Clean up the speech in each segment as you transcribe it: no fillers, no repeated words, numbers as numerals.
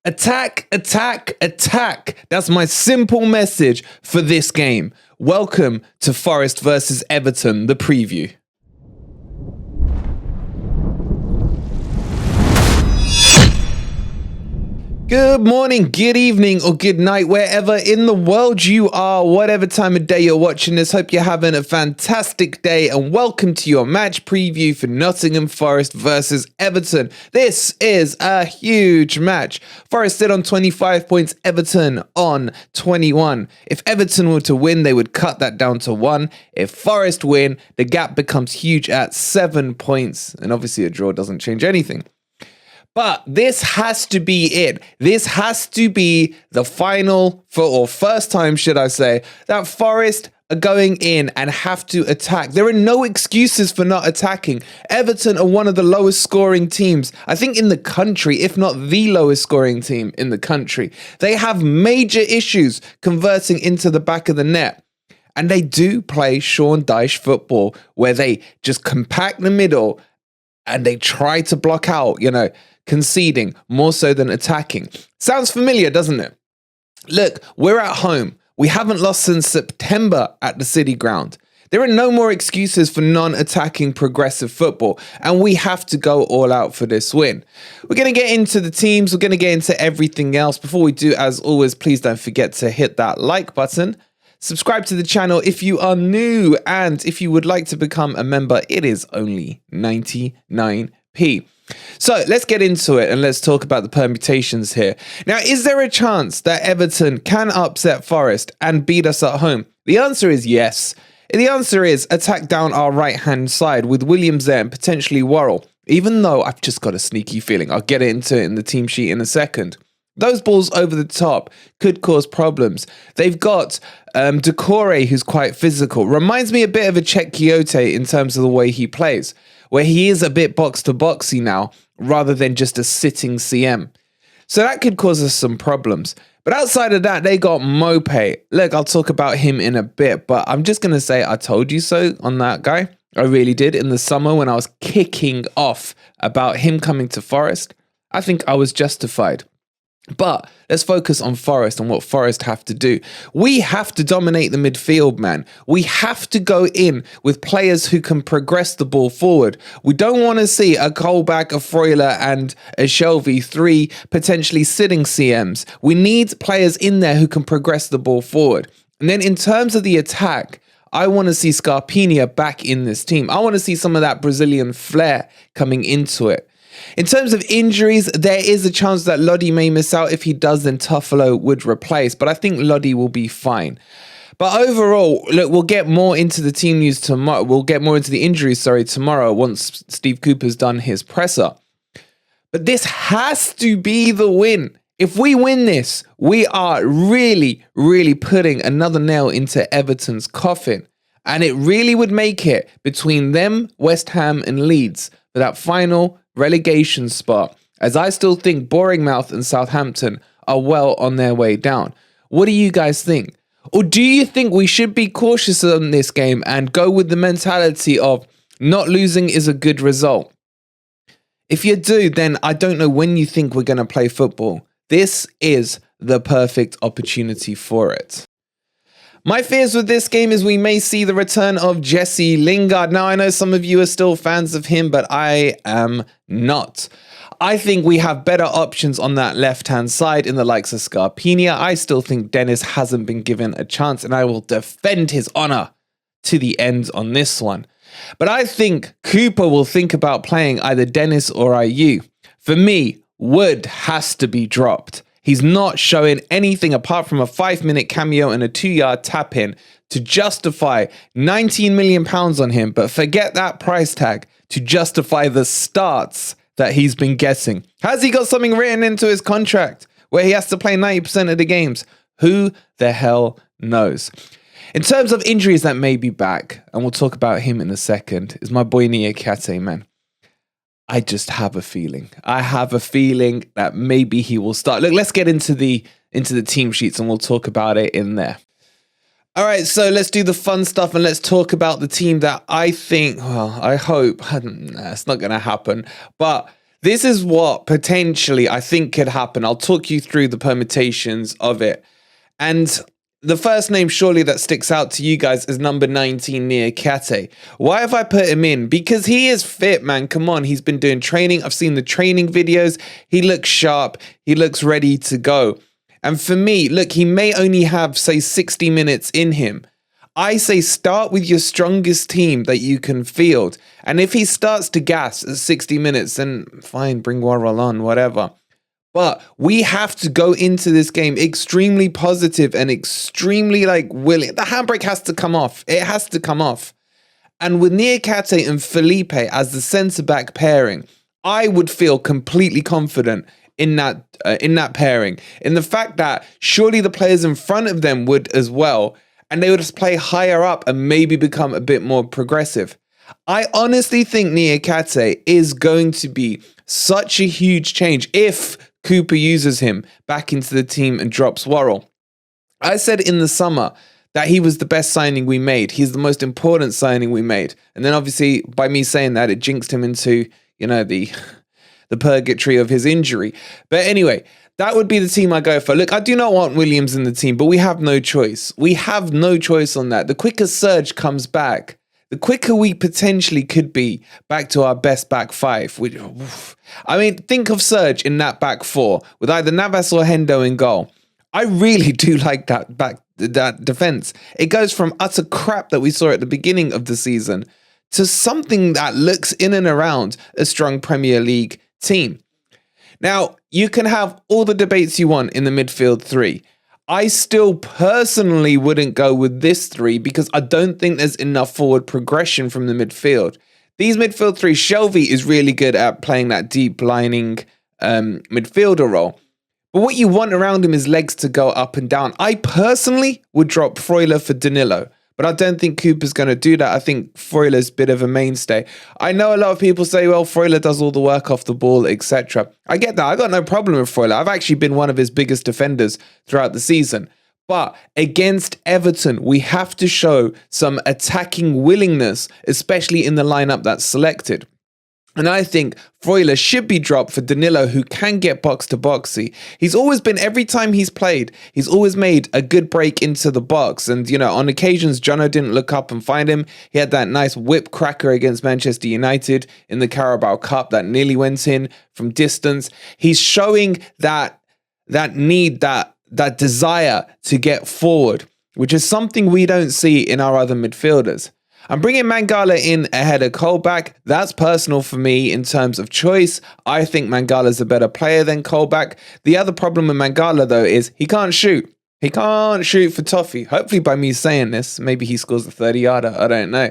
Attack, attack, attack. That's my simple message for this game. Welcome to Forest versus Everton, the preview. Good morning, good evening, or good night, wherever in the world you are, whatever time of day you're watching this. Hope you're having a fantastic day, and welcome to your match preview for Nottingham Forest versus Everton. This is a huge match. Forest sit on 25 points, Everton on 21. If Everton were to win, they would cut that down to 1. If Forest win, the gap becomes huge at 7 points, and obviously a draw doesn't change anything. But this has to be it. This has to be the final, or first time, should I say, that Forest are going in and have to attack. There are no excuses for not attacking. Everton are one of the lowest scoring teams, I think, in the country, if not the lowest scoring team in the country. They have major issues converting into the back of the net. And they do play Sean Dyche football, where they just compact the middle and they try to block out, conceding more so than attacking. Sounds familiar, doesn't it? Look, we're at home. We haven't lost since September at the City Ground. There are no more excuses for non-attacking progressive football, and we have to go all out for this win. We're going to get into the teams. We're going to get into everything else. Before we do, as always, please don't forget to hit that like button. Subscribe to the channel if you are new, and if you would like to become a member, it is only 99p. So let's get into it and let's talk about the permutations here. Now, is there a chance that Everton can upset Forest and beat us at home? The answer is yes. The answer is attack down our right-hand side with Williams there and potentially Worrell, even though I've just got a sneaky feeling. I'll get into it in the team sheet in a second. Those balls over the top could cause problems. They've got Decore, who's quite physical. Reminds me a bit of a Czech Kyoto in terms of the way he plays, where he is a bit box-to-boxy now, rather than just a sitting CM. So that could cause us some problems. But outside of that, they got Mope. Look, I'll talk about him in a bit, but I'm just going to say I told you so on that guy. I really did. In the summer when I was kicking off about him coming to Forest, I think I was justified. But let's focus on Forest and what Forest have to do. We have to dominate the midfield, man. We have to go in with players who can progress the ball forward. We don't want to see a Colback, a Freuler, and a Shelby, 3 potentially sitting CMs. We need players in there who can progress the ball forward. And then in terms of the attack, I want to see Scarpinia back in this team. I want to see some of that Brazilian flair coming into it. In terms of injuries, there is a chance that Lodi may miss out. If he does, then Toffees would replace. But I think Lodi will be fine. But overall, look, we'll get more into the team news tomorrow. We'll get more into the injuries, tomorrow once Steve Cooper's done his presser. But this has to be the win. If we win this, we are really, really putting another nail into Everton's coffin. And it really would make it between them, West Ham and Leeds for that final relegation spot, as I still think Bournemouth and Southampton are well on their way down. What do you guys think? Or do you think we should be cautious on this game and go with the mentality of not losing is a good result? If you do, then I don't know when you think we're going to play football. This is the perfect opportunity for it. My fears with this game is we may see the return of Jesse Lingard. Now, I know some of you are still fans of him, but I am not. I think we have better options on that left-hand side in the likes of Scarpinia. I still think Dennis hasn't been given a chance, and I will defend his honor to the end on this one. But I think Cooper will think about playing either Dennis or IU. For me, Wood has to be dropped. He's not showing anything apart from a 5-minute cameo and a 2-yard tap-in to justify £19 million on him, but forget that price tag to justify the starts that he's been getting. Has he got something written into his contract where he has to play 90% of the games? Who the hell knows? In terms of injuries that may be back, and we'll talk about him in a second, is my boy Niakate, man. I just have a feeling. I have a feeling that maybe he will start. Look, let's get into the team sheets and we'll talk about it in there. All right, so let's do the fun stuff and let's talk about the team that I think, well, I hope, it's not going to happen, but This is what potentially I think could happen. I'll talk you through the permutations of it. And the first name surely that sticks out to you guys is number 19, Niakate. Why have I put him in? Because he is fit, man. Come on, he's been doing training. I've seen the training videos. He looks sharp. He looks ready to go. And for me, look, he may only have, say, 60 minutes in him. I say start with your strongest team that you can field. And if he starts to gas at 60 minutes, then fine, bring Worrell on, whatever. But we have to go into this game extremely positive and extremely willing. The handbrake has to come off. It has to come off. And with Niakate and Felipe as the centre-back pairing, I would feel completely confident in that pairing. In the fact that surely the players in front of them would as well. And they would just play higher up and maybe become a bit more progressive. I honestly think Niakate is going to be such a huge change if Cooper uses him back into the team and drops Worrell. I said in the summer that he was the best signing we made. He's the most important signing we made. And then obviously by me saying that, it jinxed him into, the purgatory of his injury. But anyway, that would be the team I go for. Look, I do not want Williams in the team, but we have no choice. We have no choice on that. The quicker Serge comes back, the quicker we potentially could be back to our best back five. Think of Serge in that back four with either Navas or Hendo in goal. I really do like that defense. It goes from utter crap that we saw at the beginning of the season to something that looks in and around a strong Premier League team. Now, you can have all the debates you want in the midfield three. I still personally wouldn't go with this three because I don't think there's enough forward progression from the midfield. These midfield three, Shelvey is really good at playing that deep lining midfielder role. But what you want around him is legs to go up and down. I personally would drop Freuler for Danilo, but I don't think Cooper's going to do that. I think Freuler's a bit of a mainstay. I know a lot of people say, well, Freuler does all the work off the ball, etc. I get that. I got no problem with Freuler. I've actually been one of his biggest defenders throughout the season. But against Everton, we have to show some attacking willingness, especially in the lineup that's selected. And I think Freuler should be dropped for Danilo, who can get box-to-boxy. He's always been, every time he's played, he's always made a good break into the box. And, on occasions, Jono didn't look up and find him. He had that nice whip cracker against Manchester United in the Carabao Cup that nearly went in from distance. He's showing that need, that desire to get forward, which is something we don't see in our other midfielders. I'm bringing Mangala in ahead of Colback. That's personal for me in terms of choice. I think Mangala's a better player than Colback. The other problem with Mangala, though, is he can't shoot. He can't shoot for Toffee. Hopefully by me saying this, maybe he scores a 30-yarder. I don't know.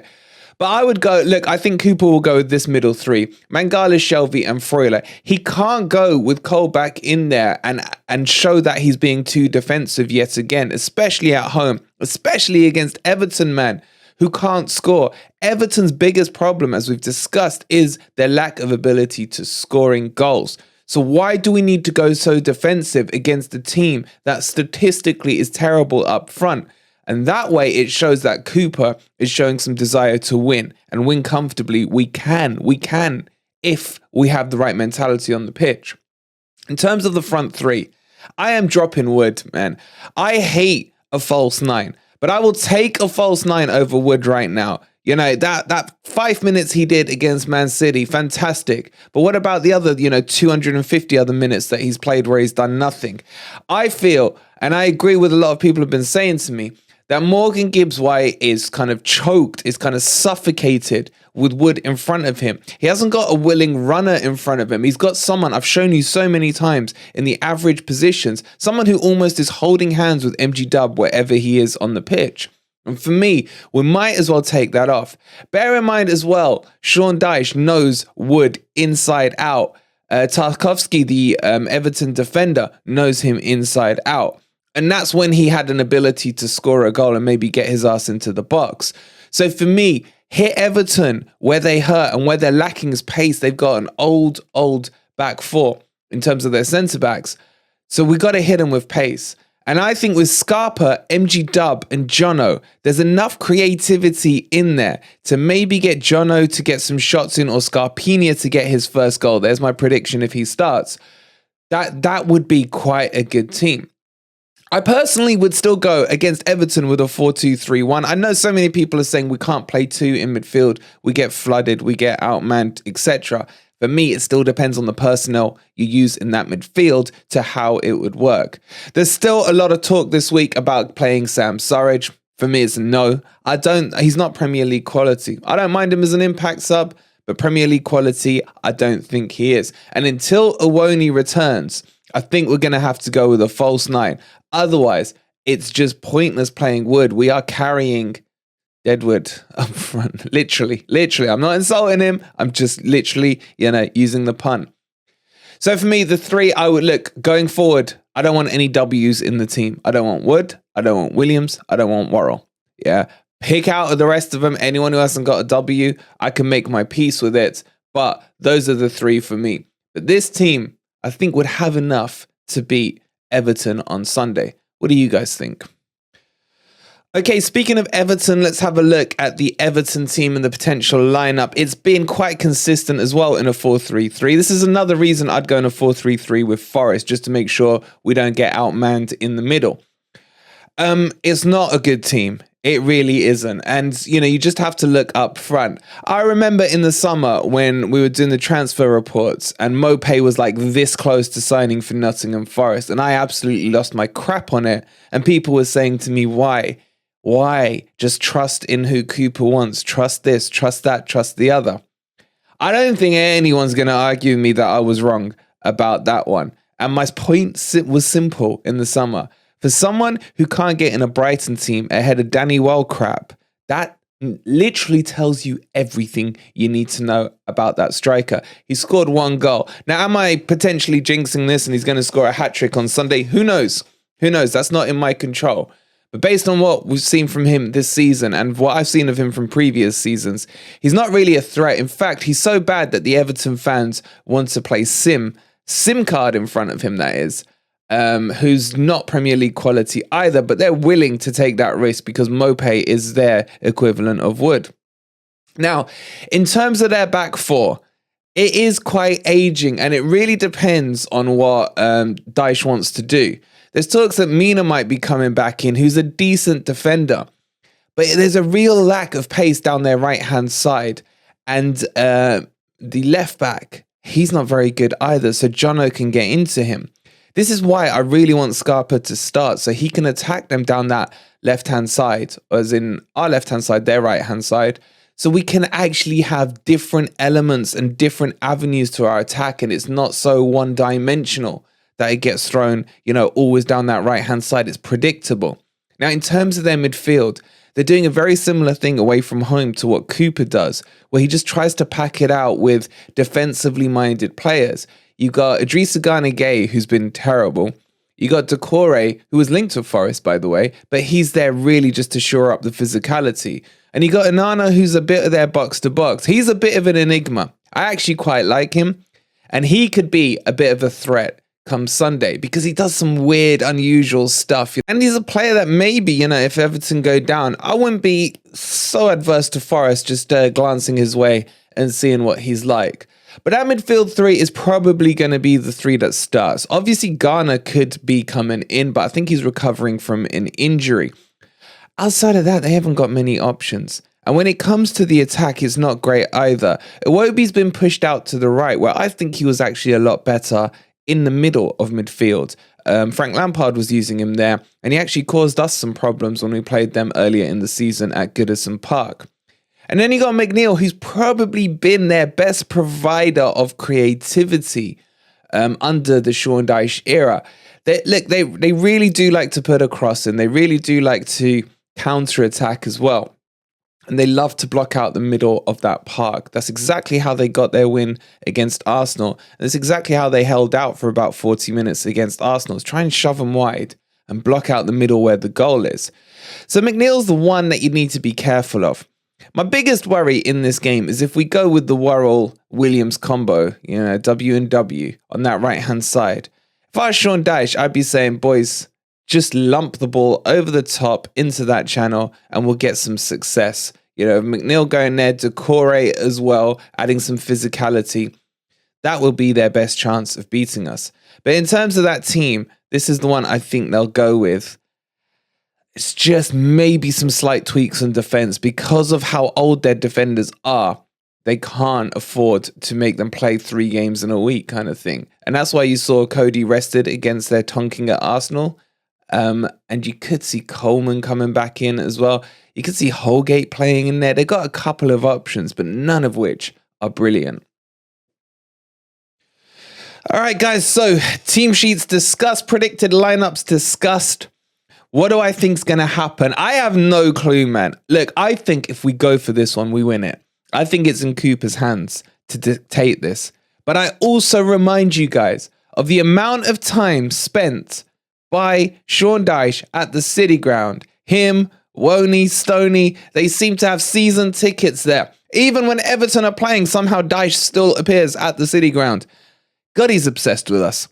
But I would go, look, I think Cooper will go with this middle three. Mangala, Shelvey and Freuler. He can't go with Colback in there and show that he's being too defensive yet again, especially at home, especially against Everton, man, who can't score. Everton's biggest problem, as we've discussed, is their lack of ability to scoring goals. So why do we need to go so defensive against a team that statistically is terrible up front? And that way it shows that Cooper is showing some desire to win and win comfortably. We can if we have the right mentality on the pitch. In terms of the front three, I am dropping Wood, man. I hate a false nine, but I will take a false nine over Wood right now. That 5 minutes he did against Man City, fantastic. But what about the other, 250 other minutes that he's played where he's done nothing? I feel, and I agree with a lot of people have been saying to me, that Morgan Gibbs-White is kind of choked, is kind of suffocated with Wood in front of him. He hasn't got a willing runner in front of him. He's got someone, I've shown you so many times, in the average positions, someone who almost is holding hands with MG Dub wherever he is on the pitch. And for me, we might as well take that off. Bear in mind as well, Sean Dyche knows Wood inside out. Tarkowski, the Everton defender, knows him inside out. And that's when he had an ability to score a goal and maybe get his ass into the box. So for me, hit Everton where they hurt and where they're lacking is pace. They've got an old back four in terms of their centre-backs. So we got to hit them with pace. And I think with Scarpa, MG Dub, and Jono, there's enough creativity in there to maybe get Jono to get some shots in or Scarpina to get his first goal. There's my prediction if he starts. That would be quite a good team. I personally would still go against Everton with a 4-2-3-1. I know so many people are saying we can't play two in midfield. We get flooded, we get outmanned, etc. For me, it still depends on the personnel you use in that midfield to how it would work. There's still a lot of talk this week about playing Sam Surridge. For me, it's a no. He's not Premier League quality. I don't mind him as an impact sub, but Premier League quality, I don't think he is. And until Iwobi returns, I think we're going to have to go with a false nine. Otherwise, it's just pointless playing Wood. We are carrying Deadwood up front. Literally. I'm not insulting him. I'm just literally, using the pun. So for me, the three, I would look going forward. I don't want any W's in the team. I don't want Wood. I don't want Williams. I don't want Worrell. Yeah. Pick out of the rest of them. Anyone who hasn't got a W, I can make my peace with it. But those are the three for me. But this team, I think, would have enough to beat Everton on Sunday. What do you guys think? Okay, speaking of Everton, let's have a look at the Everton team and the potential lineup. It's been quite consistent as well in a 4-3-3. This is another reason I'd go in a 4-3-3 with Forest, just to make sure we don't get outmanned in the middle. It's not a good team. It really isn't. And, you just have to look up front. I remember in the summer when we were doing the transfer reports and Mopé was like this close to signing for Nottingham Forest. And I absolutely lost my crap on it. And people were saying to me, why? Why? Just trust in who Cooper wants. Trust this, trust that, trust the other. I don't think anyone's going to argue with me that I was wrong about that one. And my point was simple in the summer. For someone who can't get in a Brighton team ahead of Danny Welcrap, that literally tells you everything you need to know about that striker. He scored one goal. Now, am I potentially jinxing this and he's going to score a hat-trick on Sunday? Who knows? That's not in my control. But based on what we've seen from him this season and what I've seen of him from previous seasons, he's not really a threat. In fact, he's so bad that the Everton fans want to play SIM card in front of him, that is. Who's not Premier League quality either, but they're willing to take that risk because Mopé is their equivalent of Wood. Now, in terms of their back four, it is quite aging and it really depends on what Dyche wants to do. There's talks that Mina might be coming back in, who's a decent defender, but there's a real lack of pace down their right-hand side. And the left back, he's not very good either, so Jono can get into him. This is why I really want Scarpa to start, so he can attack them down that left-hand side, as in our left-hand side, their right-hand side, so we can actually have different elements and different avenues to our attack, and it's not so one-dimensional that it gets thrown, always down that right-hand side. It's predictable. Now, in terms of their midfield, they're doing a very similar thing away from home to what Cooper does, where he just tries to pack it out with defensively minded players. You got Idrissa Gana Gueye, who's been terrible. You got Decore, who was linked to Forest, by the way, but he's there really just to shore up the physicality. And you got Onana, who's a bit of their box-to-box. He's a bit of an enigma. I actually quite like him. And he could be a bit of a threat come Sunday because he does some weird, unusual stuff. And he's a player that maybe, if Everton go down, I wouldn't be so adverse to Forest just glancing his way and seeing what he's like. But our midfield three is probably going to be the three that starts. Obviously, Ghana could be coming in, but I think he's recovering from an injury. Outside of that, they haven't got many options. And when it comes to the attack, it's not great either. Iwobi's been pushed out to the right, where I think he was actually a lot better in the middle of midfield. Frank Lampard was using him there, and he actually caused us some problems when we played them earlier in the season at Goodison Park. And then you got McNeil, who's probably been their best provider of creativity under the Sean Dyche era. They really do like to put a cross in. They really do like to counter-attack as well. And they love to block out the middle of that park. That's exactly how they got their win against Arsenal. And that's exactly how they held out for about 40 minutes against Arsenal. Is try and shove them wide and block out the middle where the goal is. So McNeil's the one that you need to be careful of. My biggest worry in this game is if we go with the Worrell-Williams combo, W and W on that right-hand side. If I was Sean Dyche, I'd be saying, boys, just lump the ball over the top into that channel and we'll get some success. You know, McNeil going there, Decore as well, adding some physicality. That will be their best chance of beating us. But in terms of that team, this is the one I think they'll go with. It's just maybe some slight tweaks in defense because of how old their defenders are. They can't afford to make them play 3 games in a week kind of thing. And that's why you saw Cody rested against their tonking at Arsenal. And you could see Coleman coming back in as well. You could see Holgate playing in there. They got a couple of options, but none of which are brilliant. All right, guys. So team sheets discussed, predicted lineups discussed. What do I think's going to happen? I have no clue, man. Look, I think if we go for this one, we win it. I think it's in Cooper's hands to dictate this. But I also remind you guys of the amount of time spent by Sean Dyche at the City Ground. Him, Woney, Stoney, they seem to have season tickets there. Even when Everton are playing, somehow Dyche still appears at the City Ground. God, he's obsessed with us.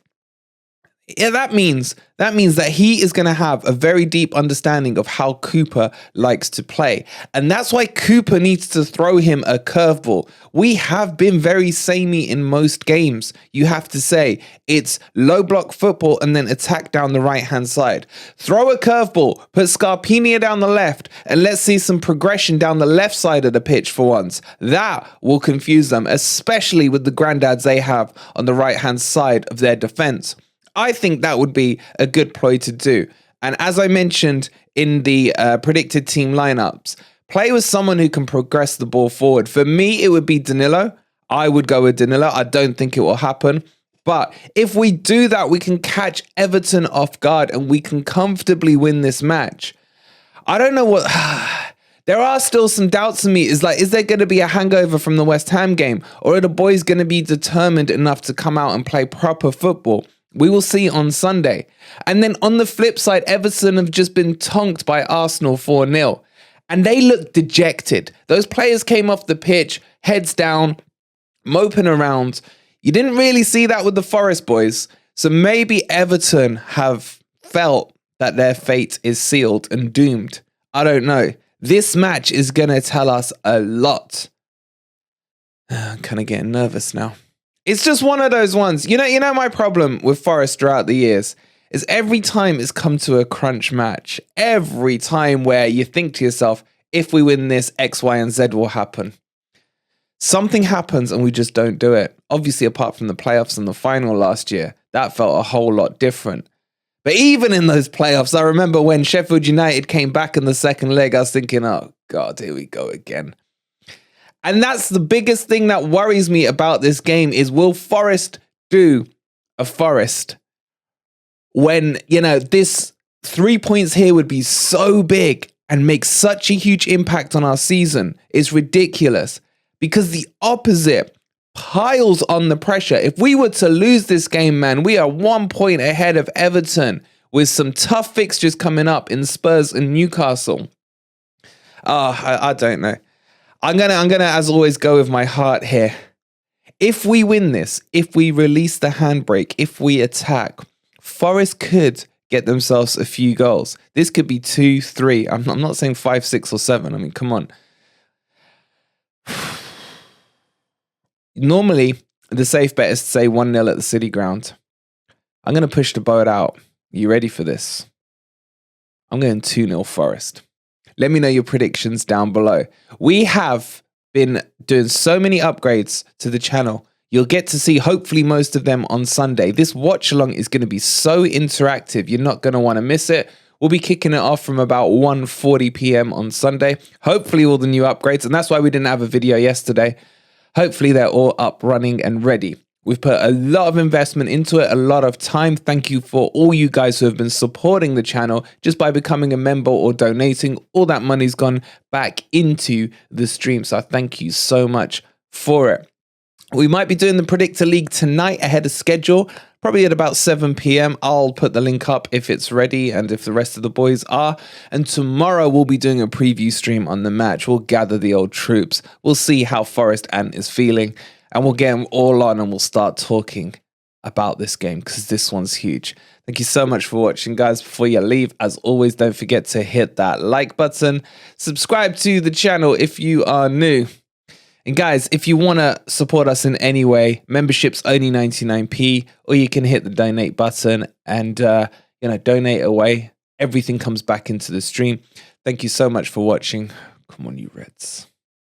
Yeah, that means that he is going to have a very deep understanding of how Cooper likes to play. And that's why Cooper needs to throw him a curveball. We have been very samey in most games. You have to say it's low block football and then attack down the right-hand side. Throw a curveball, put Scarpinia down the left, and let's see some progression down the left side of the pitch for once. That will confuse them, especially with the granddads they have on the right-hand side of their defense. I think that would be a good ploy to do. And as I mentioned in the predicted team lineups, play with someone who can progress the ball forward. For me, it would be Danilo. I would go with Danilo. I don't think it will happen. But if we do that, we can catch Everton off guard and we can comfortably win this match. I don't know what... There are still some doubts in me. Is there going to be a hangover from the West Ham game? Or are the boys going to be determined enough to come out and play proper football? We will see on Sunday. And then on the flip side, Everton have just been tonked by Arsenal 4-0. And they look dejected. Those players came off the pitch, heads down, moping around. You didn't really see that with the Forest boys. So maybe Everton have felt that their fate is sealed and doomed. I don't know. This match is going to tell us a lot. I'm kind of getting nervous now. It's just one of those ones. You know my problem with Forest throughout the years is every time it's come to a crunch match, every time where you think to yourself, if we win this, X, Y, and Z will happen. Something happens and we just don't do it. Obviously, apart from the playoffs and the final last year, that felt a whole lot different. But even in those playoffs, I remember when Sheffield United came back in the second leg, I was thinking, oh God, here we go again. And that's the biggest thing that worries me about this game is, will Forest do a Forest when, this 3 points here would be so big and make such a huge impact on our season? It's ridiculous because the opposite piles on the pressure. If we were to lose this game, man, we are 1 point ahead of Everton with some tough fixtures coming up in Spurs and Newcastle. I don't know. I'm gonna, as always, go with my heart here. If we win this, if we release the handbrake, if we attack, Forest could get themselves a few goals. This could be 2, 3. I'm not saying 5, 6, or 7. I mean, come on. Normally, the safe bet is to say 1-0 at the City Ground. I'm going to push the boat out. You ready for this? I'm going 2-0 Forest. Let me know your predictions down below. We have been doing so many upgrades to the channel. You'll get to see hopefully most of them on Sunday. This watch along is going to be so interactive. You're not going to want to miss it. We'll be kicking it off from about 1:40 p.m. on Sunday. Hopefully all the new upgrades. And that's why we didn't have a video yesterday. Hopefully they're all up, running and ready. We've put a lot of investment into it, a lot of time. Thank you for all you guys who have been supporting the channel just by becoming a member or donating. All that money's gone back into the stream. So I thank you so much for it. We might be doing the Predictor League tonight ahead of schedule, probably at about 7 p.m. I'll put the link up if it's ready and if the rest of the boys are. And tomorrow we'll be doing a preview stream on the match. We'll gather the old troops. We'll see how Forest Ant is feeling. And we'll get them all on and we'll start talking about this game because this one's huge. Thank you so much for watching, guys. Before you leave, as always, don't forget to hit that like button. Subscribe to the channel if you are new. And guys, if you want to support us in any way, membership's only 99p, or you can hit the donate button and donate away. Everything comes back into the stream. Thank you so much for watching. Come on, you Reds.